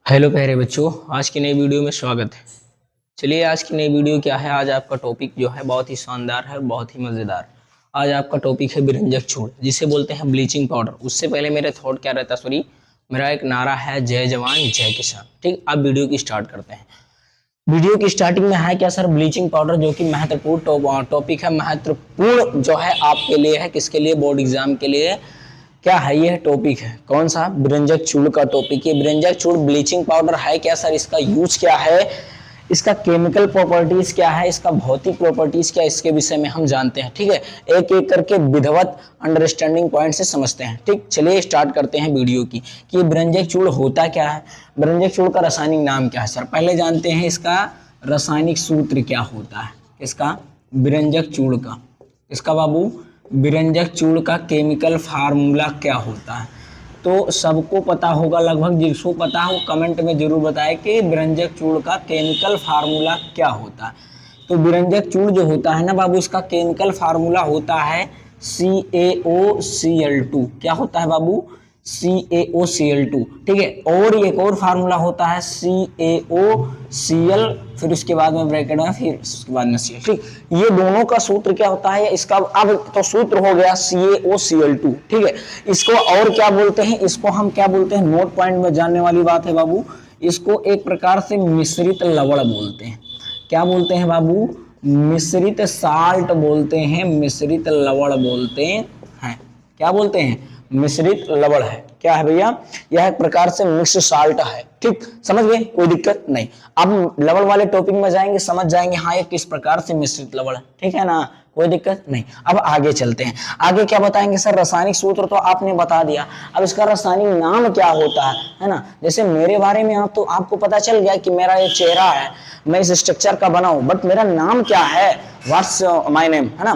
Hello प्यारे बच्चों, आज की नई वीडियो में स्वागत है। चलिए, आज की नई वीडियो क्या है। आज आपका टॉपिक जो है बहुत ही शानदार है और बहुत ही मज़ेदार। आज आपका टॉपिक है बिरंजक चूड़, जिसे बोलते हैं ब्लीचिंग पाउडर। उससे पहले मेरे थॉट क्या रहता, सॉरी, मेरा एक नारा है, जय जवान जय किसान। ठीक, अब वीडियो की स्टार्ट करते हैं। वीडियो की स्टार्टिंग में है क्या सर, ब्लीचिंग पाउडर, जो कि महत्वपूर्ण टॉपिक है, महत्वपूर्ण जो है आपके लिए है। किसके लिए? बोर्ड एग्जाम के लिए। क्या है ये टॉपिक है? कौन सा? बिरंजक चूड़ का टॉपिक। ये बिरंजक चूड़ ब्लीचिंग पाउडर है क्या सर? इसका यूज क्या है? इसका केमिकल प्रॉपर्टीज क्या है? इसका भौतिक प्रॉपर्टीज क्या है? इसके विषय में हम जानते हैं। ठीक है, एक एक करके विधिवत अंडरस्टैंडिंग पॉइंट से समझते हैं। ठीक, चलिए स्टार्ट करते हैं वीडियो की कि ये बिरंजक चूड़ होता क्या है, बिरंजक चूड़ का रासायनिक नाम क्या है। सर पहले जानते हैं इसका रासायनिक सूत्र क्या होता है। इसका बिरंजक चूड़ का, इसका बाबू बिरंजक चूड़ का केमिकल फार्मूला क्या होता है। तो सबको पता होगा, लगभग जिसको पता हो कमेंट में जरूर बताएं कि बिरंजक चूड़ का केमिकल फार्मूला क्या होता है। तो बिरंजक चूड़ जो होता है ना बाबू, इसका केमिकल फार्मूला होता है CaOCl2। क्या होता है बाबू? CaOCl2। ठीक है, और एक और फार्मूला होता है CaOCl, फिर उसके बाद में ब्रैकेट में, फिर उसके बाद में Cl। ठीक, ये दोनों का सूत्र क्या होता है इसका? अब तो सूत्र हो गया CaOCl2। ठीक है, इसको और क्या बोलते हैं? इसको हम क्या बोलते हैं? नोट पॉइंट में जानने वाली बात है बाबू। इसको एक प्रकार से मिश्रित लवण बोलते हैं। क्या बोलते हैं बाबू? मिश्रित साल्ट बोलते हैं, मिश्रित लवण बोलते हैं। क्या बोलते हैं? मिश्रित लवण है। क्या है भैया? यह एक प्रकार से मिक्स साल्ट है। ठीक, समझ गए? कोई दिक्कत नहीं। अब लवण वाले टॉपिक में जाएंगे, समझ जाएंगे हाँ ये किस प्रकार से मिश्रित लवण है। ठीक है ना, कोई दिक्कत नहीं। अब आगे चलते हैं। आगे क्या बताएंगे सर? रासायनिक सूत्र तो आपने बता दिया, अब इसका रासायनिक नाम क्या होता है ना। जैसे मेरे बारे में आप तो आपको पता चल गया कि मेरा ये चेहरा है, मैं इस स्ट्रक्चर का बना हूं, बट मेरा नाम क्या है? व्हाट्स माय नेम, है ना,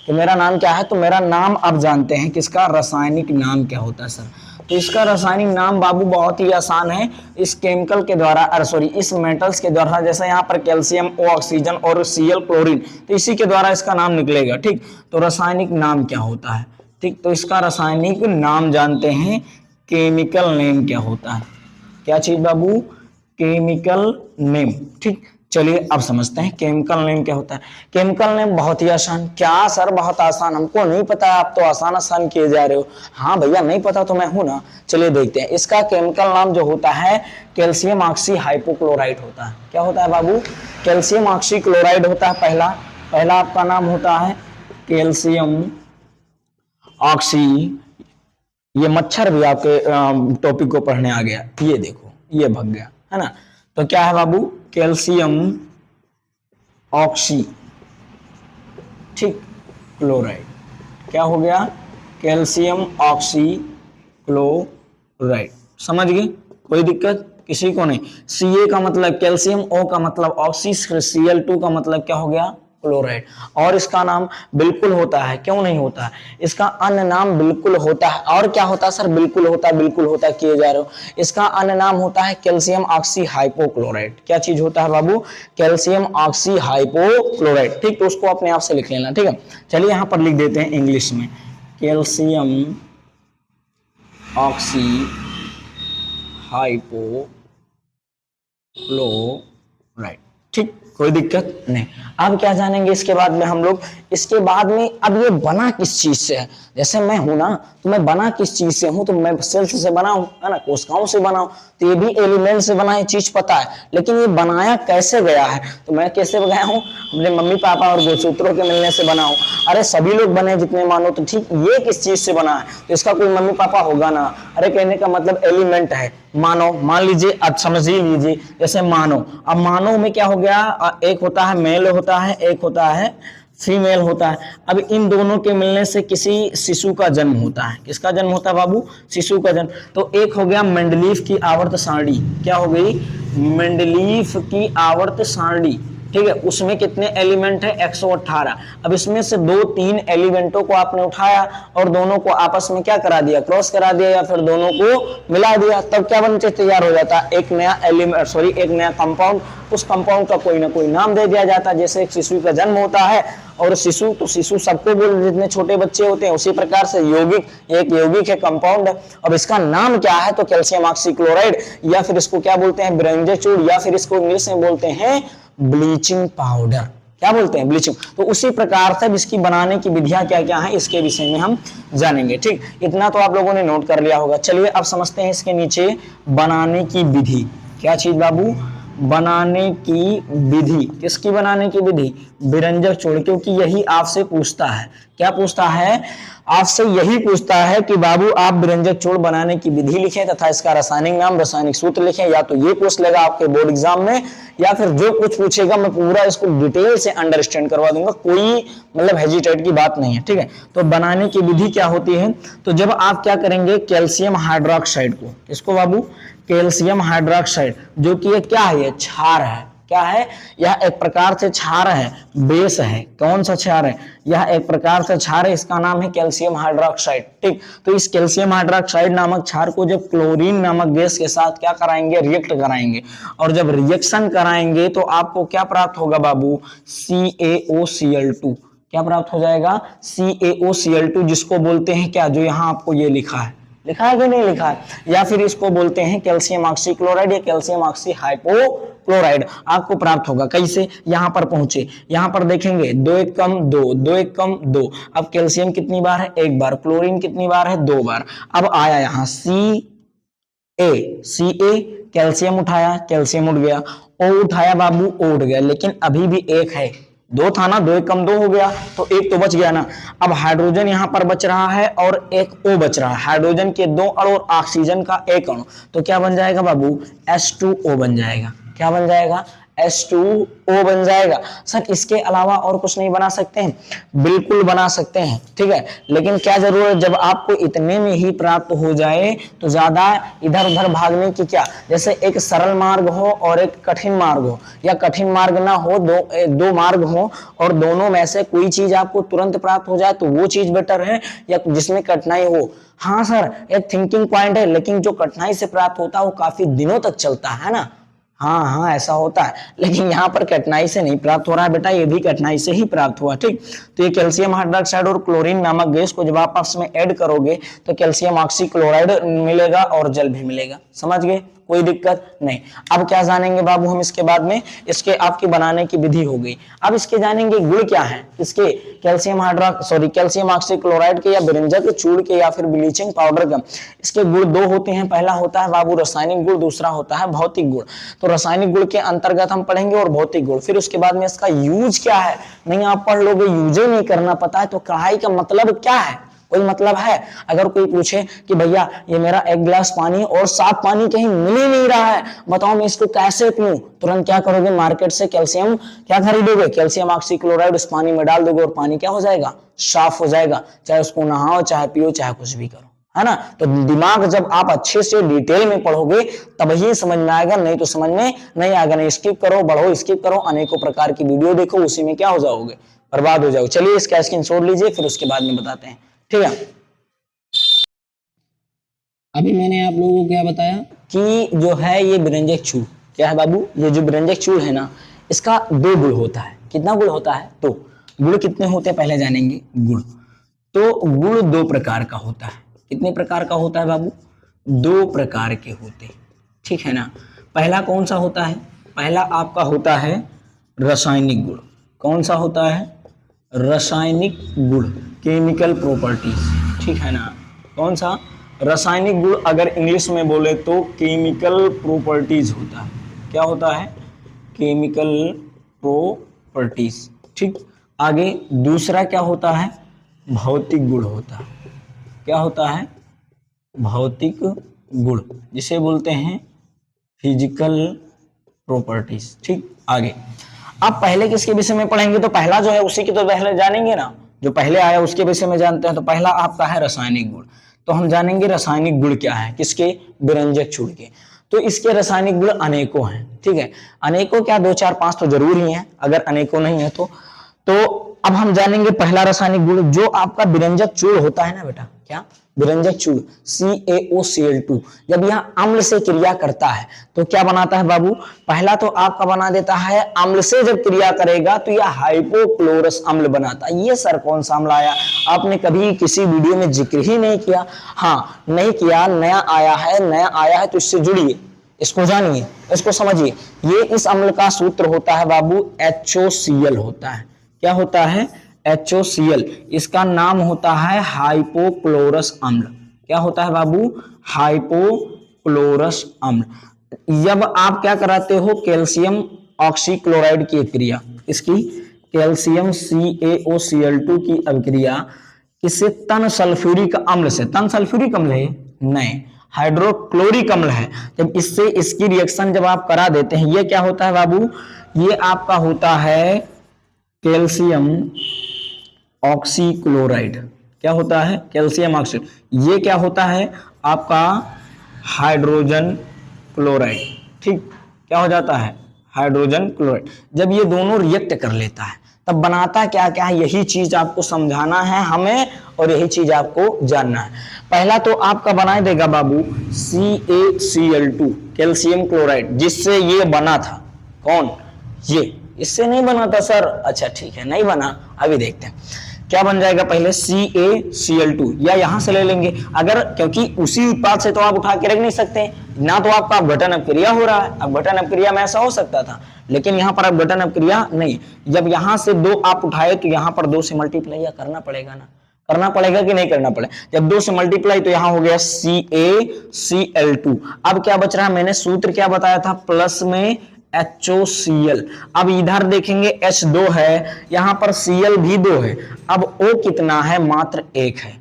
कि मेरा नाम क्या है। तो मेरा नाम अब जानते हैं, किसका रासायनिक नाम क्या होता है सर। तो इसका रासायनिक नाम बाबू बहुत ही आसान है। इस केमिकल के द्वारा, अरे सॉरी, इस मेटल्स के द्वारा, जैसे यहाँ पर कैल्शियम, ओ ऑक्सीजन और Cl क्लोरीन, तो इसी के द्वारा इसका नाम निकलेगा। ठीक, तो रासायनिक नाम क्या होता है? ठीक, तो इसका रासायनिक नाम जानते हैं, केमिकल नेम क्या होता है। क्या चीज बाबू? Chemical name. ठीक, चलिए अब समझते हैं केमिकल नेम क्या होता है। केमिकल नेम बहुत ही आसान। क्या सर बहुत आसान? हमको नहीं पता है, आप तो आसान आसान किए जा रहे हो। हाँ भैया, नहीं पता तो मैं हूं ना। चलिए देखते हैं। इसका केमिकल नाम जो होता है, कैल्शियम ऑक्सी हाइपोक्लोराइड होता है। क्या होता है बाबू? कैल्शियम ऑक्सी क्लोराइड होता है। पहला पहला आपका नाम होता है कैल्शियम ऑक्सी। ये मच्छर भी आपके टॉपिक को पढ़ने आ गया, ये देखो ये भाग गया, है ना। तो क्या है बाबू? कैल्शियम ऑक्सी, ठीक, क्लोराइड। क्या हो गया? Calcium oxy chloride. समझ गए? कोई दिक्कत किसी को नहीं। Ca का मतलब कैल्शियम, O का मतलब ऑक्सी, Cl2 का मतलब क्या हो गया? क्लोराइड। और इसका नाम बिल्कुल होता है, क्यों नहीं होता है? इसका अन्य नाम बिल्कुल होता है। और क्या होता है सर? बिल्कुल होता है, बिल्कुल होता है किए जा रहे हो। इसका अन्य नाम होता है कैल्शियम ऑक्सी हाइपोक्लोराइड। क्या चीज होता है बाबू? Calcium oxy hypochloride. ठीक, तो उसको अपने आप से लिख लेना। ठीक है, चलिए यहां पर लिख देते हैं इंग्लिश में, कैल्शियम ऑक्सी हाइपोक्लोराइड। ठीक, कोई दिक्कत नहीं। अब क्या जानेंगे इसके बाद में हम लोग? इसके बाद में अब ये बना किस चीज से है? जैसे मैं हूं ना, तो मैं बना किस चीज से हूं? तो मैं सेल्स से बना हूं, है ना, कोशिकाओं से बना हूं। तो ये भी एलिमेंट से बना है, चीज पता है, लेकिन ये बनाया कैसे गया है? तो मैं कैसे गया हूं? अपने मम्मी पापा और गोसूत्रों के मिलने से बना हूं। अरे सभी लोग बने जितने मानो, तो ठीक, ये किस चीज से बना है? तो इसका कोई मम्मी पापा होगा ना। अरे कहने का मतलब एलिमेंट है। मानो, मान लीजिए, अब समझ ही लीजिए, जैसे मानो, अब मानो में क्या हो गया? एक होता है मेल होता है, एक होता है फीमेल होता है। अब इन दोनों के मिलने से किसी शिशु का जन्म होता है। किसका जन्म होता है बाबू? शिशु का जन्म। तो एक हो गया मेंडलीफ की आवर्त सारणी। क्या हो गई? मेंडलीफ की आवर्त सारणी। ठीक है, उसमें कितने एलिमेंट है 118। अब इसमें से 2-3 एलिमेंटों को आपने उठाया और दोनों को आपस में क्या करा दिया, क्रॉस करा दिया या फिर दोनों को मिला दिया, तब क्या बनते तैयार हो जाता है एक नया एलिमेंट, सॉरी एक नया कंपाउंड। उस कंपाउंड का कोई ना कोई नाम दे दिया जाता है। जैसे एक शिशु का जन्म होता है और शिशु, तो शिशु सबको बोल, जितने छोटे बच्चे होते हैं, उसी प्रकार से यौगिक, एक यौगिक है, कंपाउंड है। अब इसका नाम क्या है, तो कैल्शियम ऑक्सीक्लोराइड, या फिर इसको क्या बोलते हैं बिरंजे चूड़, या फिर इसको इंग्लिश में बोलते हैं ब्लीचिंग पाउडर। क्या बोलते हैं, ब्लीचिंग। तो उसी प्रकार से इसकी बनाने की विधियां क्या क्या है इसके विषय में हम जानेंगे। ठीक, इतना तो आप लोगों ने नोट कर लिया होगा। चलिए अब समझते हैं इसके नीचे बनाने की विधि। क्या चीज बाबू, बनाने की विधि। किसकी बनाने की विधि, बिरंजक चूर्ण, क्योंकि यही आपसे पूछता है। क्या पूछता है, आपसे यही पूछता है कि बाबू आप बिरंजक चूर्ण बनाने की विधि लिखें तथा इसका रासायनिक नाम, रासायनिक सूत्र लिखें। या तो ये पूछ लेगा आपके बोर्ड एग्जाम में, या फिर जो कुछ पूछेगा मैं पूरा इसको डिटेल से अंडरस्टैंड करवा दूंगा, कोई मतलब हेजिटेट की बात नहीं है। ठीक है, तो बनाने की विधि क्या होती है, तो जब आप क्या करेंगे, कैल्शियम हाइड्रोक्साइड को, इसको बाबू कैल्शियम हाइड्रोक्साइड, जो कि ये क्या है, ये क्षार है। क्या है, यह एक प्रकार से क्षार है, बेस है। कौन सा क्षार है, यह एक प्रकार से क्षार है, इसका नाम है कैल्शियम हाइड्रोक्साइड। ठीक, तो इस कैल्शियम हाइड्रोक्साइड नामक क्षार को जब क्लोरीन नामक गैस के साथ क्या कराएंगे, रिएक्ट कराएंगे, और जब रिएक्शन कराएंगे तो आपको क्या प्राप्त होगा बाबू, CaOCl2। क्या प्राप्त हो जाएगा, CaOCl2, जिसको बोलते हैं क्या, जो यहां आपको ये लिखा है, लिखा है कि नहीं लिखा है, या फिर इसको बोलते हैं कैल्शियम ऑक्सीक्लोराइड या कैल्शियम ऑक्सी हाइपोक्लोराइड। आपको प्राप्त होगा कैसे, यहां पर पहुंचे, यहां पर देखेंगे 2 1 कम 2, 2 1 कम 2। अब कैल्शियम कितनी बार है, एक बार, क्लोरीन कितनी बार है, 2 बार। अब आया यहां Ca, कैल्शियम उठाया, कैल्शियम उठ गया, O उठाया बाबू, O उठ गया, लेकिन अभी भी एक है, 2 था ना, 2 1 कम 2 हो गया, तो एक तो बच गया ना। अब हाइड्रोजन यहां पर बच रहा है और एक O बच रहा है, हाइड्रोजन के 2 अणु और ऑक्सीजन का 1 अणु, तो क्या बन जाएगा बाबू, H2O बन जाएगा। क्या बन जाएगा, H2O बन जाएगा। सर इसके अलावा और कुछ नहीं बना सकते हैं, बिल्कुल बना सकते हैं। ठीक है, लेकिन क्या जरूरत, जब आपको इतने में ही प्राप्त हो जाए तो ज्यादा इधर उधर भागने की क्या, जैसे एक सरल मार्ग हो और एक कठिन मार्ग हो, या कठिन मार्ग ना हो, दो मार्ग हो और दोनों में से कोई चीज आपको तुरंत प्राप्त हो जाए तो वो चीज बेटर है, या जिसमें कठिनाई हो। हाँ सर, एक थिंकिंग पॉइंट है, लेकिन जो कठिनाई से प्राप्त होता है वो काफी दिनों तक चलता है ना। हाँ हाँ ऐसा होता है, लेकिन यहाँ पर कठिनाई से नहीं प्राप्त हो रहा है बेटा, ये भी कठिनाई से ही प्राप्त हुआ। ठीक, तो ये कैल्शियम हाइड्रोक्साइड और क्लोरीन नामक गैस को जब आप आपस में ऐड करोगे तो कैल्शियम ऑक्सीक्लोराइड मिलेगा और जल भी मिलेगा। समझ गए, कोई दिक्कत नहीं। अब क्या जानेंगे बाबू हम इसके बाद में, इसके आपकी बनाने की विधि हो गई। अब इसके जानेंगे गुण क्या है, इसके कैल्शियम ऑक्सीक्लोराइड के या बिरंजक चूर्ण के या फिर ब्लीचिंग पाउडर का। इसके गुण 2 होते हैं, पहला होता है बाबू रासायनिक गुण, दूसरा होता है भौतिक गुण। तो रासायनिक गुण के अंतर्गत हम पढ़ेंगे और भौतिक गुण, फिर उसके बाद में इसका यूज क्या है, नहीं आप पढ़ लोगे, यूज ही नहीं करना पता है तो कढ़ाई का मतलब क्या है, कोई मतलब है। अगर कोई पूछे कि भैया ये मेरा 1 गिलास पानी और साफ पानी कहीं मिल ही नहीं रहा है, बताओ मैं इसको कैसे पीऊं, तुरंत क्या करोगे, मार्केट से कैल्शियम क्या खरीदोगे, कैल्शियम ऑक्सीक्लोराइड उस पानी में डाल दोगे और पानी क्या हो जाएगा, साफ हो जाएगा। चाहे उसको नहाओ, चाहे पियो, चाहे कुछ भी करो, है ना। तो दिमाग जब आप अच्छे से डिटेल में पढ़ोगे तब ही समझ में आएगा, नहीं तो समझ में नहीं आएगा। नहीं स्किप करो, बढ़ो, स्किप करो, अनेकों प्रकार की वीडियो देखो, उसी में क्या हो जाओगे, बर्बाद हो जाओगे। चलिए इसका स्क्रीनशॉट लीजिए, फिर उसके बाद में बताते हैं। ठीक है, अभी मैंने आप लोगों को क्या बताया कि जो है ये बिरंजक चूर्ण, क्या है बाबू, ये जो बिरंजक चूर्ण है ना, इसका 2 गुण होता है। कितना गुण होता है, तो गुण कितने होते हैं पहले जानेंगे। गुण, तो गुण 2 प्रकार का होता है। कितने प्रकार का होता है बाबू, 2 प्रकार के होते हैं। ठीक है ना, पहला कौन सा होता है, पहला आपका होता है रासायनिक गुण। कौन सा होता है, रासायनिक गुण, केमिकल प्रॉपर्टीज। ठीक है ना, कौन सा, रासायनिक गुण, अगर इंग्लिश में बोले तो केमिकल प्रॉपर्टीज होता है। क्या होता है, केमिकल प्रॉपर्टीज। ठीक, आगे दूसरा क्या होता है, भौतिक गुण होता है। क्या होता है, भौतिक गुण, जिसे बोलते हैं फिजिकल प्रॉपर्टीज। ठीक, आगे आप पहले किसके विषय में पढ़ेंगे, तो पहला जो है उसी की तो पहले जानेंगे ना, जो पहले आया उसके विषय में जानते हैं। तो पहला आपका है रासायनिक गुण, तो हम जानेंगे रासायनिक गुण क्या है, किसके, बिरंजक चूर्ण के। तो इसके रासायनिक गुण अनेकों हैं, ठीक है। अनेकों क्या, 2 4 5 तो जरूर ही है, अगर अनेकों नहीं है तो अब हम जानेंगे पहला रासायनिक गुण, जो आपका विरंजक चूर्ण होता है ना बेटा, क्या विरंजक चूर्ण CaOCl2, जब यह अम्ल से क्रिया करता है तो क्या बनाता है बाबू, पहला तो आपका बना देता है, अम्ल से जब क्रिया करेगा तो यह हाइपोक्लोरस अम्ल बनाता है। ये सर कौन सा अम्ल आया, आपने कभी किसी वीडियो में जिक्र ही नहीं किया, हाँ नहीं किया, नया आया है तो इससे जुड़िए, इसको जानिए, इसको समझिए। ये इस अम्ल का सूत्र होता है बाबू HOCl होता है। क्या होता है, HOCl। इसका नाम होता है हाइपोक्लोरस अम्ल। क्या होता है बाबू, हाइपोक्लोरस अम्ल। जब आप क्या कराते हो, कैल्शियम ऑक्सीक्लोराइड की क्रिया, इसकी कैल्शियम CaOCl2 की अभिक्रिया किससे, तन सल्फ्यूरिक अम्ल से। तन सल्फ्यूरिक अम्ल है, नहीं, हाइड्रोक्लोरिक अम्ल है। जब इससे इसकी रिएक्शन जब आप करा देते हैं, ये क्या होता है बाबू, ये आपका होता है कैल्शियम ऑक्सीक्लोराइड। क्या होता है, कैल्शियम ऑक्साइड। ये क्या होता है आपका हाइड्रोजन क्लोराइड, ठीक, क्या हो जाता है, हाइड्रोजन क्लोराइड। जब ये दोनों रिएक्ट कर लेता है तब बनाता क्या क्या है, यही चीज आपको समझाना है हमें और यही चीज आपको जानना है। पहला तो आपका बना देगा बाबू CaCl2, कैल्शियम क्लोराइड, जिससे ये बना था, कौन, ये, इससे नहीं बना था सर, अच्छा ठीक है, नहीं बना, अभी देखते हैं क्या बन जाएगा। पहले CaCl2 या यहां से ले लेंगे, अगर, क्योंकि उसी उत्पाद से तो आप उठा के रख नहीं सकते ना, तो आपका अपघटन अपक्रिया हो रहा है। अपघटन अपक्रिया में ऐसा हो सकता था, लेकिन यहां पर अपघटन अपक्रिया नहीं। जब यहां से 2 आप उठाए तो यहां पर 2 से मल्टीप्लाई या करना पड़ेगा ना, करना पड़ेगा कि नहीं करना पड़ेगा। जब 2 से मल्टीप्लाई तो यहां हो गया CaCl2। अब क्या बच रहा है, मैंने सूत्र क्या बताया था, प्लस में HOCl। अब इधर देखेंगे H2 है, यहां पर Cl भी 2 है, अब O कितना है, मात्र 1 है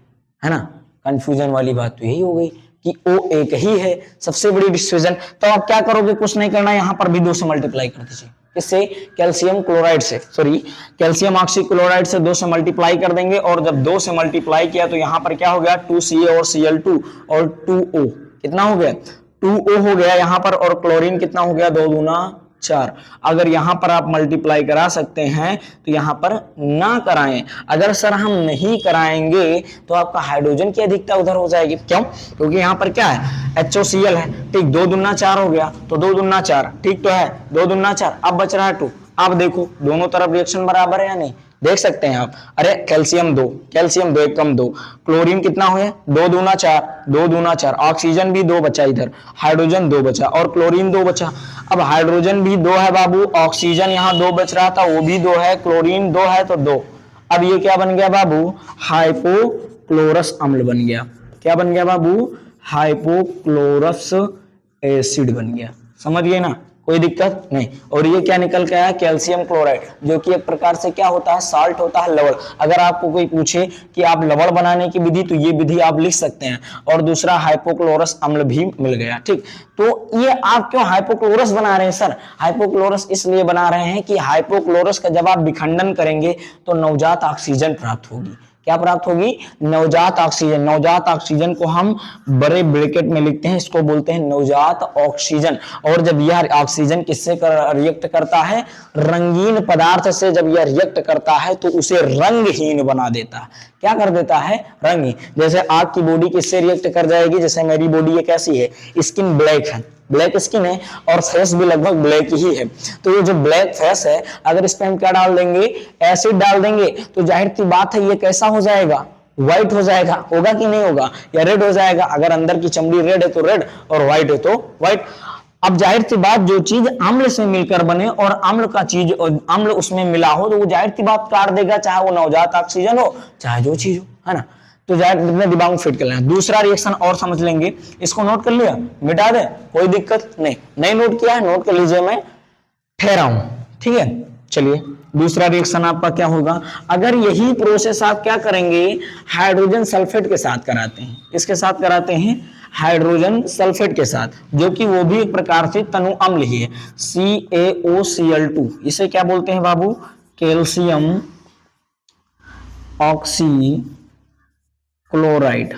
ना। कंफ्यूजन वाली बात तो यही हो गई कि O 1 ही है, सबसे बड़ी डिस्ट्रीब्यूशन। तो आप क्या करोगे, कुछ नहीं करना, यहां पर भी 2 से मल्टीप्लाई कर दीजिए, इससे कैल्शियम क्लोराइड से, सॉरी कैल्शियम ऑक्सीक्लोराइड से 2 से मल्टीप्लाई कर देंगे, और जब 2 से मल्टीप्लाई किया तो यहां पर क्या हो गया, 2Ca और Cl2 और 2O, कितना हो गया, 2O हो गया यहां पर, और क्लोरीन कितना हो गया, 2 दूना 4। अगर यहां पर आप मल्टीप्लाई करा सकते हैं तो यहां पर ना कराएं, अगर सर हम नहीं कराएंगे तो आपका हाइड्रोजन की अधिकता उधर हो जाएगी। क्यों, क्योंकि यहां पर क्या है, HOCl है, ठीक, 2 दूना 4 हो गया, तो 2 दूना 4, ठीक तो है, 2 दूना 4, अब बच रहा है 2। अब देखो दोनों तरफ रिएक्शन बराबर है या नहीं, देख सकते हैं आप, अरे कैल्शियम 2 1 कम 2, क्लोरीन कितना हुआ, 2 दूना 4, 2 दूना 4, ऑक्सीजन भी 2 बचा, इधर हाइड्रोजन 2 बचा और क्लोरीन 2 बचा। अब हाइड्रोजन भी 2 है बाबू, ऑक्सीजन यहाँ 2 बच रहा था, वो भी 2 है, क्लोरीन 2 है तो 2। अब ये क्या बन गया बाबू, हाइपोक्लोरस अम्ल बन गया। क्या बन गया बाबू, हाइपोक्लोरस एसिड बन गया। समझ गए ना, कोई दिक्कत नहीं। और ये क्या निकल के आया, कैल्शियम क्लोराइड, जो कि एक प्रकार से क्या होता है, साल्ट होता है, लवण। अगर आपको कोई पूछे कि आप लवण बनाने की विधि, तो ये विधि आप लिख सकते हैं। और दूसरा हाइपोक्लोरस अम्ल भी मिल गया, ठीक। तो ये आप क्यों हाइपोक्लोरस बना रहे हैं सर, हाइपोक्लोरस इसलिए बना रहे हैं कि हाइपोक्लोरस का जब आप विखंडन करेंगे तो नवजात ऑक्सीजन प्राप्त होगी। क्या प्राप्त होगी, नवजात ऑक्सीजन। नवजात ऑक्सीजन को हम बड़े ब्रैकेट में लिखते हैं, इसको बोलते हैं नवजात ऑक्सीजन। और जब यह ऑक्सीजन किससे रिएक्ट करता है, रंगीन पदार्थ से जब यह रिएक्ट करता है तो उसे रंगहीन बना देता है। क्या कर देता है, रंगहीन। जैसे आग की बॉडी किससे रिएक्ट कर जाएगी, जैसे मेरी बॉडी ये कैसी है, स्किन ब्लैक है, ब्लैक स्किन है और फेस भी लगभग ब्लैक ही है। तो ये जो ब्लैक फेस है, अगर इस पे हम क्या डाल देंगे, एसिड डाल देंगे, तो जाहिर सी बात है ये कैसा हो जाएगा, व्हाइट हो जाएगा। होगा कि नहीं होगा, या रेड हो जाएगा। अगर अंदर की चमड़ी रेड है तो रेड और व्हाइट है तो व्हाइट। अब जाहिर सी बात, जो चीज अम्ल से मिलकर बने और अम्ल का चीज अम्ल उसमें मिला हो तो वो जाहिर सी बात काट देगा, चाहे वो नवजात ऑक्सीजन हो चाहे जो चीज हो, है ना। तो जाहिर अपने दिमाग में फिट कर लेना। दूसरा रिएक्शन और समझ लेंगे, इसको नोट कर लिया, मिटा दे, कोई दिक्कत नहीं। नहीं नोट किया है, नोट कर लीजिए, मैं ठहरा हूं, ठीक है। चलिए दूसरा रिएक्शन आपका क्या होगा, अगर यही प्रोसेस आप क्या करेंगे, हाइड्रोजन सल्फेट के साथ कराते हैं। इसके साथ कराते हैं, हाइड्रोजन सल्फेट के साथ, जो कि वो भी एक प्रकार से तनु अम्ल ही है, CaOCl2। इसे क्या बोलते हैं बाबू, कैल्शियम ऑक्सी क्लोराइड।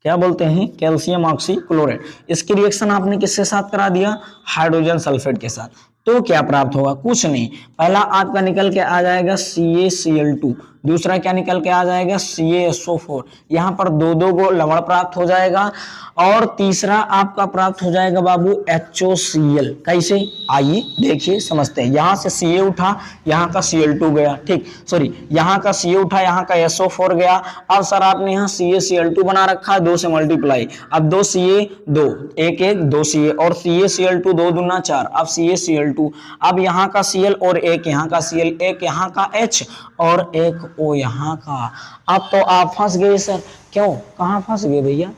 क्या बोलते हैं, कैल्शियम ऑक्सीक्लोराइड। इसकी रिएक्शन आपने किसके साथ करा दिया, हाइड्रोजन सल्फेट के साथ। तो क्या प्राप्त होगा, कुछ नहीं, पहला आपका निकल के आ जाएगा CaCl2, दूसरा क्या निकल के आ जाएगा CaSO4, यहाँ पर दो दो को लवण प्राप्त हो जाएगा, और तीसरा आपका प्राप्त हो जाएगा बाबू HOCl। कैसे, आइए देखिए समझते हैं। यहाँ से Ca उठा, यहाँ का Cl2 गया, ठीक, सॉरी यहाँ का Ca उठा, यहाँ का SO4 गया। अब सर आपने यहाँ CaCl2 बना रखा है, 2 से मल्टीप्लाई, अब 2 Ca 2, 1 1 2 Ca, और CaCl2 2 दूना 4, अब CaCl2, अब यहाँ का Cl और एक यहाँ का Cl, एक यहाँ का H और एक O यहाँ का। अब तो आप फंस गए सर, क्यों, कहाँ फंस गए भैया,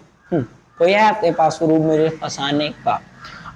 कोई है आपके पास प्रूफ मुझे फंसाने का?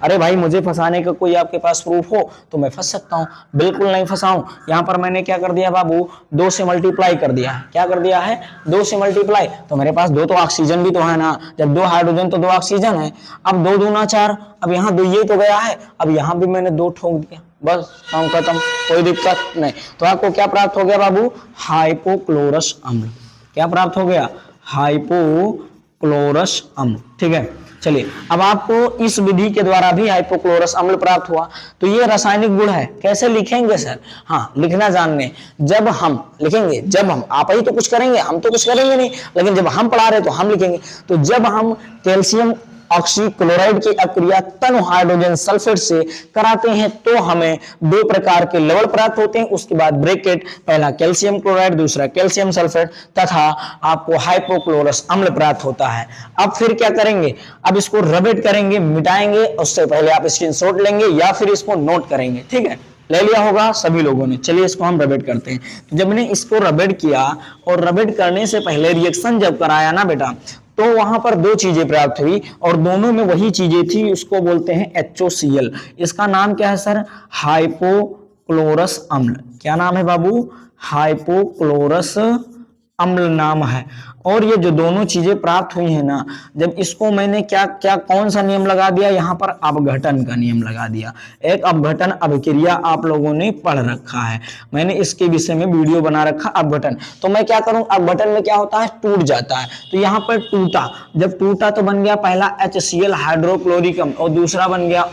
अरे भाई मुझे फंसाने का कोई आपके पास प्रूफ हो तो मैं फंस सकता हूँ, बिल्कुल नहीं फंसाऊं। यहाँ पर मैंने क्या कर दिया बाबू, 2 से मल्टीप्लाई कर दिया है, क्या कर दिया है, 2 से मल्टीप्लाई, तो मेरे पास 2 तो ऑक्सीजन भी तो है ना, जब 2 हाइड्रोजन तो 2 ऑक्सीजन है। अब 2 दूना 4, अब यहाँ 2 ये तो गया है, अब यहाँ भी मैंने 2 ठोक दिया, बस काम खत्म, कोई दिक्कत नहीं। तो आपको क्या प्राप्त हो गया बाबू, हाइपोक्लोरस अम्ल। क्या प्राप्त हो गया, हाइपोक्लोरस अम्ल, ठीक है। चलिए अब आपको इस विधि के द्वारा भी हाइपोक्लोरस अम्ल प्राप्त हुआ। तो ये रासायनिक गुण है, कैसे लिखेंगे सर, हाँ लिखना जानने, जब हम लिखेंगे, जब हम, आप ही तो कुछ करेंगे, हम तो कुछ करेंगे नहीं, लेकिन जब हम पढ़ा रहे तो हम लिखेंगे। तो जब हम कैल्शियम ऑक्सीक्लोराइड की अक्रिया तनु हाइड्रोजन सल्फेट से कराते हैं तो हमें 2 प्रकार के लवण प्राप्त होते हैं, उसके बाद ब्रैकेट, पहला कैल्शियम क्लोराइड, दूसरा कैल्शियम सल्फेट, तथा आपको हाइपोक्लोरस अम्ल प्राप्त होता है। अब फिर क्या करेंगे, अब इसको रबेट करेंगे, मिटाएंगे, उससे पहले आप स्क्रीनशॉट लेंगे या फिर इसको नोट करेंगे, ठीक है, ले लिया होगा सभी लोगों ने। चलिए इसको हम रबेट करते हैं। तो जब मैंने इसको रबेट किया, और रबेट करने से पहले रिएक्शन जब कराया ना बेटा, तो वहां पर 2 चीजें प्राप्त हुई, और दोनों में वही चीजें थी, उसको बोलते हैं HOCl। इसका नाम क्या है सर, हाइपोक्लोरस अम्ल। क्या नाम है बाबू, हाइपोक्लोरस अम्ल नाम है। और ये जो दोनों चीजें प्राप्त हुई है ना, जब इसको मैंने क्या क्या कौन सा नियम लगा दिया, यहाँ पर अपघटन का नियम लगा दिया। एक अपघटन अभिक्रिया आप लोगों ने पढ़ रखा है, मैंने इसके विषय में वीडियो बना रखा, अपघटन। तो मैं क्या करूं, अपघटन में क्या होता है, टूट जाता है। तो यहाँ पर टूटा, जब टूटा तो बन गया पहला HCl हाइड्रोक्लोरिक अम्ल, और दूसरा बन गया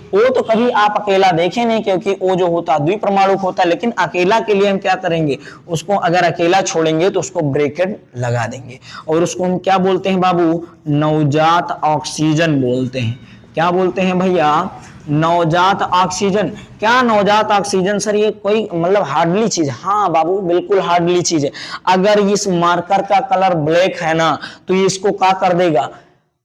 O तो कभी आप अकेला देखे नहीं, क्योंकि O जो होता है द्विपरमाणुक होता है, लेकिन अकेला के लिए हम क्या करेंगे, उसको अगर अकेला छोड़ेंगे तो उसको ब्रैकेट लगा देंगे, और उसको हम क्या बोलते हैं बाबू, नवजात ऑक्सीजन बोलते हैं। क्या बोलते हैं भैया, नवजात ऑक्सीजन। क्या नवजात ऑक्सीजन सर, ये कोई मतलब हार्डली चीज, हाँ बाबू बिल्कुल हार्डली चीज है। अगर इस मार्कर का कलर ब्लैक है ना, तो ये इसको क्या कर देगा,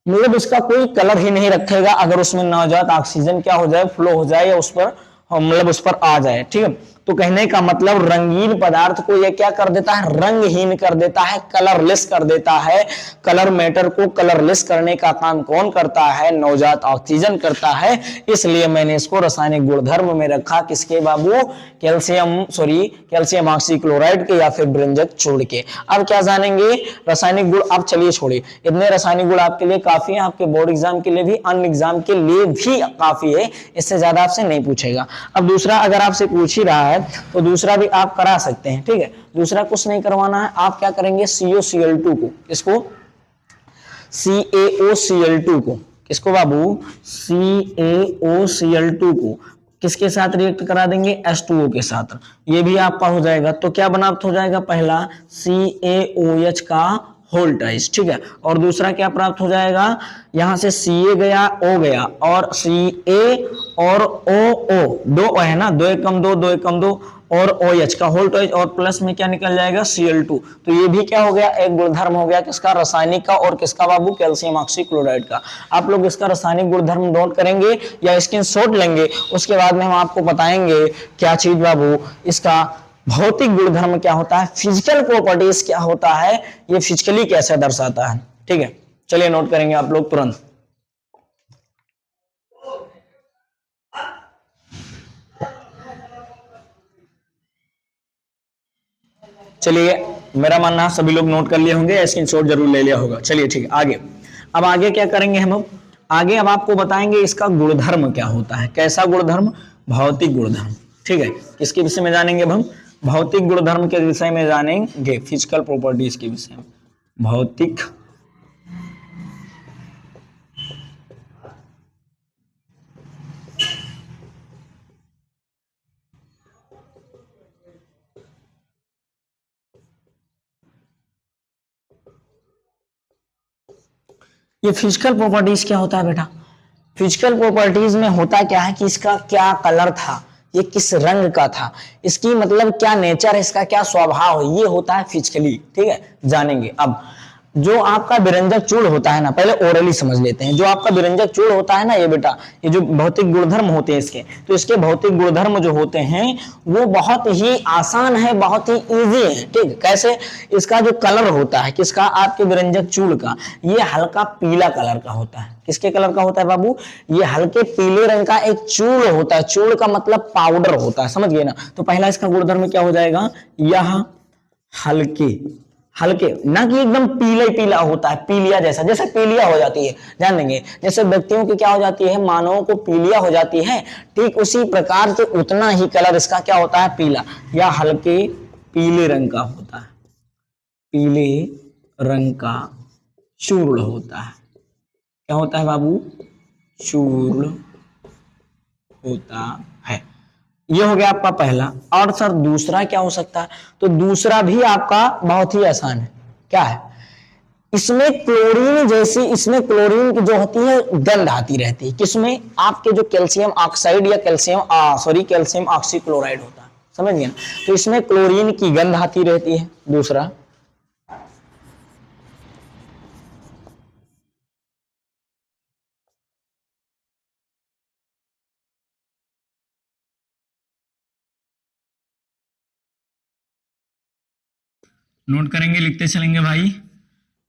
मतलब इसका कोई कलर ही नहीं रखेगा, अगर उसमें नवजात ऑक्सीजन क्या हो जाए, फ्लो हो जाए, या उस पर मतलब उस पर आ जाए, ठीक है। तो कहने का मतलब रंगीन पदार्थ को यह क्या कर देता है, रंगहीन कर देता है, कलरलेस कर देता है। कलर मैटर को कलरलेस करने का काम कौन करता है, नवजात ऑक्सीजन करता है। इसलिए मैंने इसको रासायनिक गुणधर्म में रखा, किसके बाबू, कैल्शियम ऑक्सीक्लोराइड के या फिर ब्रंजक छोड़ के। अब क्या जानेंगे रासायनिक गुण, अब चलिए छोड़िए, इतने रासायनिक गुण आपके लिए काफी है, आपके बोर्ड एग्जाम के लिए भी, अन्य एग्जाम के लिए भी काफी है, इससे ज्यादा आपसे नहीं पूछेगा। अब दूसरा अगर आपसे पूछ ही रहा है तो दूसरा भी आप करा सकते हैं, ठीक है। दूसरा कुछ नहीं करवाना है, आप क्या करेंगे, COCl2 को, इसको CaOCl2 को, किसको बाबू, CaOCl2 को किसके साथ रिएक्ट करा देंगे, H2O के साथ, ये भी आपका हो जाएगा। तो क्या प्राप्त हो जाएगा, पहला CaOH का होल ट्वाइस, ठीक है, और दूसरा क्या प्राप्त हो जाएगा, यहां से Ca गया, O गया, और Ca और OO, 2 है ना, 2 एकम 2, 2 एकम 2, और OH का होल ट्वाइस, और प्लस में क्या निकल जाएगा, Cl2। तो ये भी क्या हो गया, एक गुणधर्म हो गया, किसका, रासायनिक का, और किसका बाबू, कैल्शियम ऑक्सीक्लोराइड का। आप लोग इसका रासायनिक गुणधर्म नोट करेंगे या स्क्रीनशॉट लेंगे, उसके बाद में हम आपको बताएंगे क्या चीज बाबू, इसका भौतिक गुणधर्म क्या होता है, फिजिकल प्रॉपर्टीज क्या होता है, ये फिजिकली कैसे दर्शाता है, ठीक है। चलिए नोट करेंगे आप लोग तुरंत। चलिए मेरा मानना सभी लोग नोट कर लिए होंगे, स्क्रीनशॉट जरूर ले लिया होगा। चलिए ठीक है, आगे अब आगे क्या करेंगे हम, आगे अब आपको बताएंगे इसका गुणधर्म क्या होता है, कैसा गुणधर्म, भौतिक गुणधर्म, ठीक है। किसके विषय में जानेंगे अब हम, भौतिक गुणधर्म के विषय में जानेंगे, फिजिकल प्रॉपर्टीज के विषय में, भौतिक ये फिजिकल प्रॉपर्टीज क्या होता है बेटा? फिजिकल प्रॉपर्टीज में होता क्या है कि इसका क्या कलर था, ये किस रंग का था, इसकी मतलब क्या नेचर है, इसका क्या स्वभाव है, ये होता है फिजिकली। ठीक है, जानेंगे। अब जो आपका विरंजक चूड़ होता है ना, पहले ओरली समझ लेते हैं। जो आपका विरंजक चूड़ होता है ना, ये बेटा, ये जो भौतिक गुणधर्म होते हैं इसके, तो इसके भौतिक गुणधर्म जो होते हैं वो बहुत ही आसान है, बहुत ही इजी है। ठीक, कैसे? इसका जो कलर होता है किसका, आपके विरंजक चूड़ का, ये हल्का पीला कलर का होता है। किसके कलर का होता है बाबू? ये हल्के पीले रंग का एक चूड़ होता है। चूड़ का मतलब पाउडर होता है, समझ गए ना? तो पहला इसका गुणधर्म क्या हो जाएगा, यह हल्के, हल्के, ना कि एकदम पीला पीला होता है, पीलिया जैसा, जैसे पीलिया हो जाती है, जान लेंगे जैसे व्यक्तियों की क्या हो जाती है, मानवों को पीलिया हो जाती है, ठीक उसी प्रकार से उतना ही कलर इसका क्या होता है, पीला या हल्के पीले रंग का होता है। पीले रंग का चूर्ण होता है। क्या होता है बाबू? चूर्ण होता है। ये हो गया आपका पहला। और सर दूसरा क्या हो सकता है? तो दूसरा भी आपका बहुत ही आसान है। क्या है? इसमें क्लोरीन जैसी, इसमें क्लोरीन की जो होती है गंध आती रहती है। किसमें? आपके जो कैल्शियम ऑक्साइड या कैल्शियम ऑक्सीक्लोराइड होता है, समझ गए? तो इसमें क्लोरीन की गंध आती रहती है। दूसरा, नोट करेंगे, लिखते चलेंगे भाई।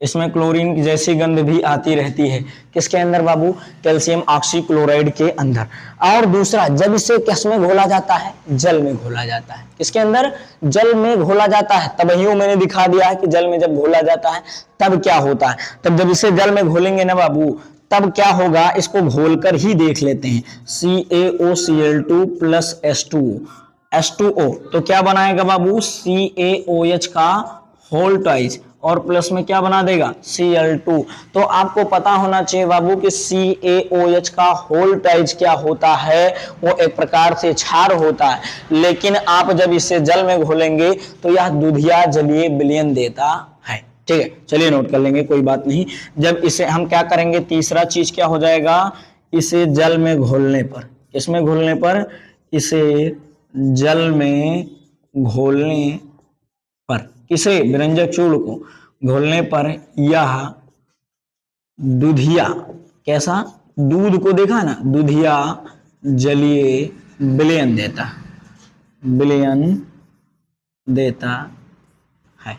इसमें क्लोरीन जैसी गंध भी आती रहती है। किसके अंदर बाबू? कैल्शियम ऑक्सीक्लोराइड के अंदर। और दूसरा, जब इसे किस में घोला जाता है? जल में घोला जाता है। किसके अंदर? जल में घोला जाता है। तब ही मैंने दिखा दिया है कि जल में जब घोला जाता है तब क्या होता है। तब जब इसे जल में घोलेंगे ना बाबू, तब क्या होगा, इसको घोल कर ही देख लेते हैं। CaOCl2 प्लस H2O, तो क्या बनाएगा बाबू? CaOH का होल ट्वाइस, और प्लस में क्या बना देगा? Cl2। तो आपको पता होना चाहिए बाबू कि CaOH का होल ट्वाइस क्या होता है, वो एक प्रकार से क्षार होता है। लेकिन आप जब इसे जल में घोलेंगे तो यह दुधिया जलीय विलयन देता है। ठीक है, चलिए नोट कर लेंगे, कोई बात नहीं। जब इसे हम क्या करेंगे, तीसरा चीज क्या हो जाएगा, इसे जल में घोलने पर, किसमें घोलने पर? इसे जल में घोलने पर, किसे? विरंजक चूर्ण को घोलने पर यह दुधिया, कैसा? दूध को देखा ना, दुधिया जलीय विलयन देता, विलयन देता है।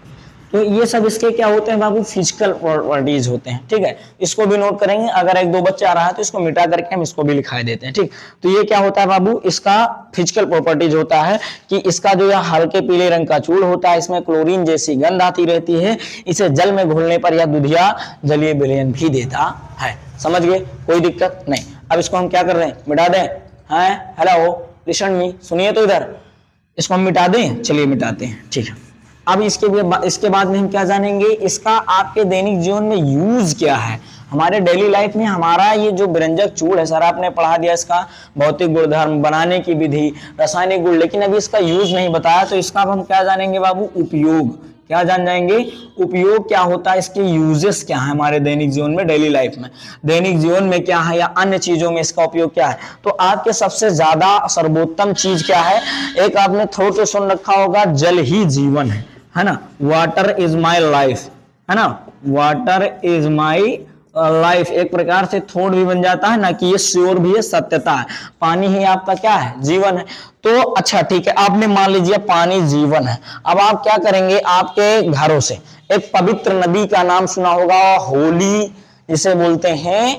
तो ये सब इसके क्या होते हैं बाबू? फिजिकल प्रॉपर्टीज होते हैं। ठीक है, इसको भी नोट करेंगे। अगर एक दो बच्चा आ रहा है तो इसको मिटा करके हम इसको भी लिखा देते हैं। ठीक, तो ये क्या होता है बाबू? इसका फिजिकल प्रॉपर्टीज होता है कि इसका जो यह हल्के पीले रंग का चूर्ण होता है, इसमें क्लोरीन जैसी गंध आती रहती है। इसे जल में घोलने पर यह दुधिया जलीय विलयन भी देता है। समझ गए? कोई दिक्कत नहीं। अब इसको हम क्या कर रहे हैं, मिटा दें? हाँ, हेलो, लिसन मी, सुनिए तो इधर, इसको हम मिटा दें। चलिए मिटाते हैं। ठीक है, अब इसके बाद में हम क्या जानेंगे, इसका आपके दैनिक जीवन में यूज क्या है, हमारे डेली लाइफ में हमारा ये जो विरंजक चूर्ण है, सर आपने पढ़ा दिया इसका भौतिक गुणधर्म, बनाने की विधि, रासायनिक गुण, लेकिन अभी इसका यूज नहीं बताया। तो इसका अब हम क्या जानेंगे बाबू? उपयोग। क्या जान जाएंगे? उपयोग क्या होता है, इसके यूजेस क्या है हमारे दैनिक जीवन में, डेली लाइफ में, दैनिक जीवन में क्या है या अन्य चीजों में इसका उपयोग क्या है। तो आपके सबसे ज्यादा सर्वोत्तम चीज क्या है? एक आपने थोड़ा सा सुन रखा होगा, जल ही जीवन है ना? वाटर इज माई लाइफ, है ना? वाटर इज माई लाइफ एक प्रकार से थोड़ भी बन जाता है ना, कि ये श्योर भी है, सत्यता है। पानी ही आपका क्या है? जीवन है। तो अच्छा ठीक है, आपने मान लीजिए पानी जीवन है। अब आप क्या करेंगे, आपके घरों से एक पवित्र नदी का नाम सुना होगा, होली, जिसे बोलते हैं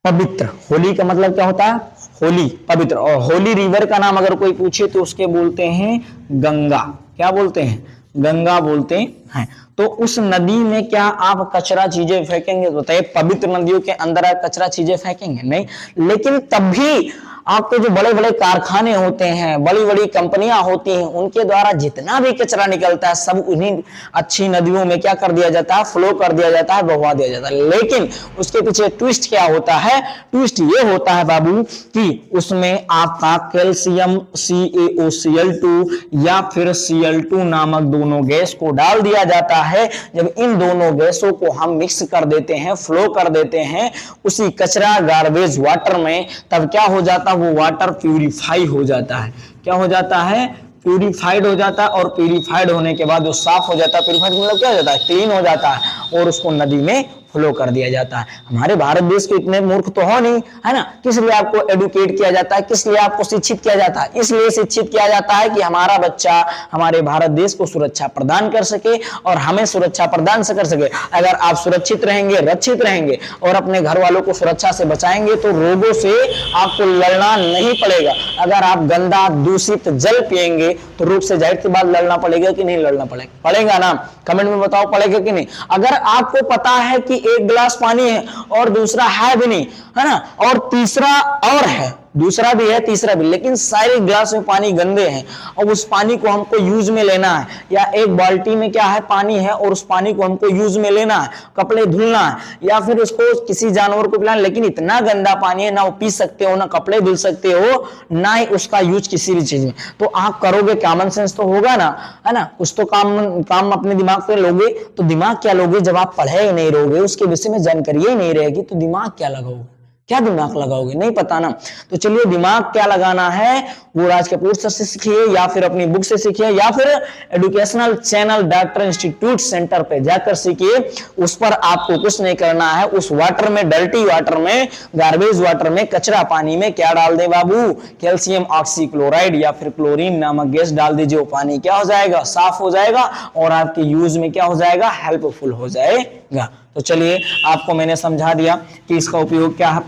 पवित्र। होली का मतलब क्या होता है? होली, पवित्र। और होली रिवर का नाम अगर कोई पूछे तो उसके बोलते हैं गंगा। क्या बोलते हैं? गंगा बोलते हैं। तो उस नदी में क्या आप कचरा चीजें फेंकेंगे? बताइए, पवित्र नदियों के अंदर आप कचरा चीजें फेंकेंगे? नहीं। लेकिन तब भी आपके जो बड़े बड़े कारखाने होते हैं, बड़ी बड़ी कंपनियां होती हैं, उनके द्वारा जितना भी कचरा निकलता है सब उन्हीं अच्छी नदियों में क्या कर दिया जाता है, फ्लो कर दिया जाता है, बहवा दिया जाता है। लेकिन उसके पीछे ट्विस्ट क्या होता है, ट्विस्ट ये होता है बाबू कि उसमें आपका कैल्शियम CaOCl2 या फिर Cl2 नामक दोनों गैस को डाल दिया जाता है। जब इन दोनों गैसों को हम मिक्स कर देते हैं, फ्लो कर देते हैं उसी कचरा गार्बेज वाटर में, तब क्या हो जाता है, वो वाटर प्यूरिफाई हो जाता है। क्या हो जाता है, प्यूरिफाइड हो जाता है। और प्यूरिफाइड होने के बाद वो साफ हो जाता है। प्यूरिफाइड मतलब क्या हो जाता है, क्लीन हो जाता है और उसको नदी में फ्लो कर दिया जाता है। हमारे भारत देश के इतने मूर्ख तो हो नहीं, है ना। किस लिए आपको एडुकेट किया जाता है, किस लिए आपको शिक्षित किया जाता है, इसलिए शिक्षित किया जाता है कि हमारा बच्चा हमारे भारत देश को सुरक्षा प्रदान कर सके और हमें सुरक्षा प्रदान कर सके। अगर आप सुरक्षित रहेंगे, रक्षित रहेंगे और अपने घर वालों को सुरक्षा से बचाएंगे तो रोगों से आपको लड़ना नहीं पड़ेगा। अगर आप गंदा दूषित जल पिएंगे तो रोग से जाहिर सी बात लड़ना पड़ेगा कि नहीं लड़ना पड़ेगा, पड़ेगा ना। कमेंट में बताओ पड़ेगा कि नहीं। अगर आपको पता है कि एक गिलास पानी है और दूसरा है भी नहीं, है ना, और तीसरा और है, दूसरा भी है तीसरा भी, लेकिन सारे गिलास में पानी गंदे हैं और उस पानी को हमको यूज में लेना है, या एक बाल्टी में क्या है, पानी है और उस पानी को हमको यूज में लेना है, कपड़े धुलना है या फिर उसको किसी जानवर को पिलाना, लेकिन इतना गंदा पानी है ना वो पी सकते हो, ना कपड़े धुल सकते हो, ना ही उसका यूज किसी भी चीज में, तो आप करोगे, कॉमन सेंस तो होगा ना, है ना। कुछ तो काम अपने दिमाग पे लोगे। तो दिमाग क्या लोगे, जब आप पढ़े ही नहीं रहोगे, उसके विषय में जानकारी ही नहीं रहेगी, तो दिमाग क्या लगाओगे, क्या दिमाग लगाओगे, नहीं पता ना। तो चलिए दिमाग क्या लगाना है वो राज कपूर सर से सीखिए, या फिर अपनी बुक से सीखिए, या फिर educational channel doctor institute centre पे जाकर सीखिए। उस पर आपको कुछ नहीं करना है। उस वाटर में, डर्टी वाटर में, गार्बेज वाटर में, कचरा पानी में क्या डाल दे बाबू, कैल्शियम ऑक्सीक्लोराइड या फिर क्लोरीन नामक गैस डाल दीजिए। वो पानी क्या हो जाएगा, साफ हो जाएगा और आपके यूज में क्या हो जाएगा, हेल्पफुल हो जाएगा। तो चलिए आपको मैंने समझा दिया कि इसका उपयोग क्या है।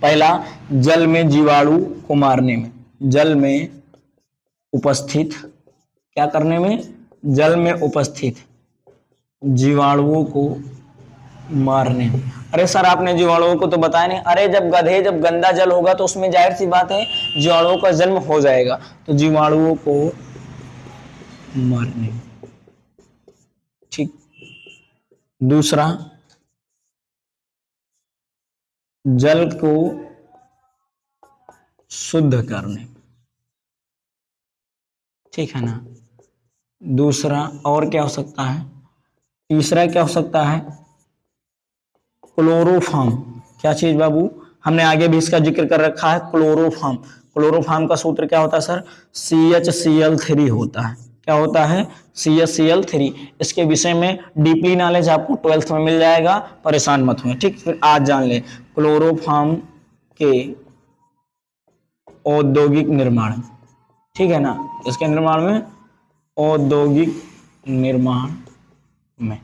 पहला जल में जीवाणु को मारने में, जल में उपस्थित क्या करने में, जल में उपस्थित जीवाणुओं को मारने में। अरे सर आपने जीवाणुओं को तो बताया नहीं। अरे जब गंदा जल होगा तो उसमें जाहिर सी बात है जीवाणुओं का जन्म हो जाएगा, तो जीवाणुओं को मारने में, ठीक। दूसरा, जल को शुद्ध करने, ठीक है ना। दूसरा और क्या हो सकता है, तीसरा क्या हो सकता है, क्लोरोफॉर्म। क्या चीज बाबू, हमने आगे भी इसका जिक्र कर रखा है, क्लोरोफॉर्म। क्लोरोफॉर्म का सूत्र क्या होता है सर, CHCl3 होता है। क्या होता है, CHCl3। इसके विषय में डीपली नॉलेज आपको 12th में मिल जाएगा, परेशान मत हुए, ठीक। फिर आज जान ले क्लोरोफॉर्म के औद्योगिक निर्माण, ठीक है ना। इसके निर्माण में, औद्योगिक निर्माण में,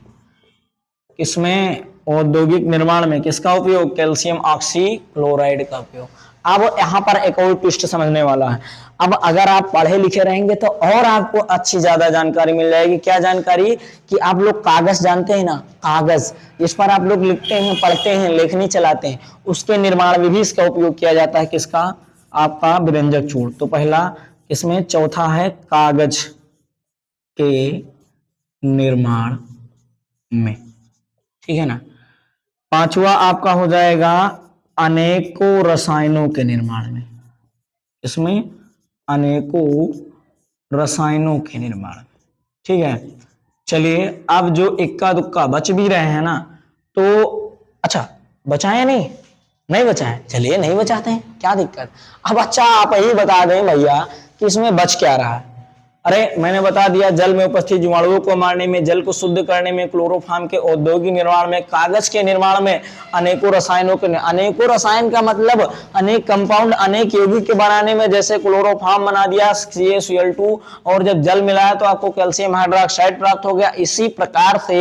किसमें, औद्योगिक निर्माण में किसका उपयोग, कैल्शियम ऑक्सीक्लोराइड का उपयोग। अब यहां पर एक और ट्विस्ट समझने वाला है। अब अगर आप पढ़े लिखे रहेंगे तो और आपको अच्छी ज्यादा जानकारी मिल जाएगी। क्या जानकारी, कि आप लोग कागज जानते हैं ना, कागज जिस पर आप लोग लिखते हैं, पढ़ते हैं, लेखनी चलाते हैं, उसके निर्माण में भी इसका उपयोग किया जाता है। किसका, आपका व्यंजक चूर्ण। तो पहला इसमें, चौथा है कागज के निर्माण में, ठीक है ना। पांचवा आपका हो जाएगा अनेकों रसायनों के निर्माण में, इसमें अनेकों रसायनों के निर्माण में, ठीक है। चलिए अब जो इक्का दुक्का बच भी रहे हैं ना, तो अच्छा बचाए नहीं बचाए, चलिए नहीं बचाते हैं, क्या दिक्कत। अब अच्छा आप ही बता दें भैया कि इसमें बच क्या रहा है। अरे मैंने बता दिया, जल में उपस्थित जीवाणुओं को मारने में, जल को शुद्ध करने में, क्लोरोफॉर्म के औद्योगिक निर्माण में, कागज के निर्माण में, अनेकों रसायनों के, अनेकों रसायन का मतलब अनेक कंपाउंड, अनेक यौगिक के बनाने में, जैसे क्लोरोफॉर्म बना दिया CaCl2 और जब जल मिलाया तो आपको कैल्शियम हाइड्रोक्साइड प्राप्त हो गया। इसी प्रकार से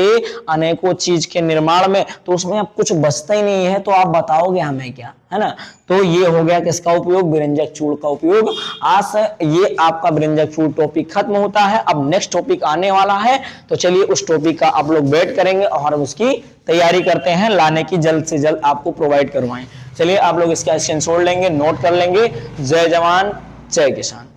अनेकों चीज के निर्माण में, तो उसमें अब कुछ बचता ही नहीं है, तो आप बताओगे हमें क्या, है ना। तो ये हो गया किसका उपयोग, बिरंजक चूर्ण का उपयोग। आज से ये आपका बिरंजक चूर्ण टॉपिक खत्म होता है। अब नेक्स्ट टॉपिक आने वाला है, तो चलिए उस टॉपिक का आप लोग वेट करेंगे और हम उसकी तैयारी करते हैं, लाने की जल्द से जल्द आपको प्रोवाइड करवाएं। चलिए आप लोग इसका स्क्रीनशॉट लेंगे, नोट कर लेंगे। जय जवान जय किसान।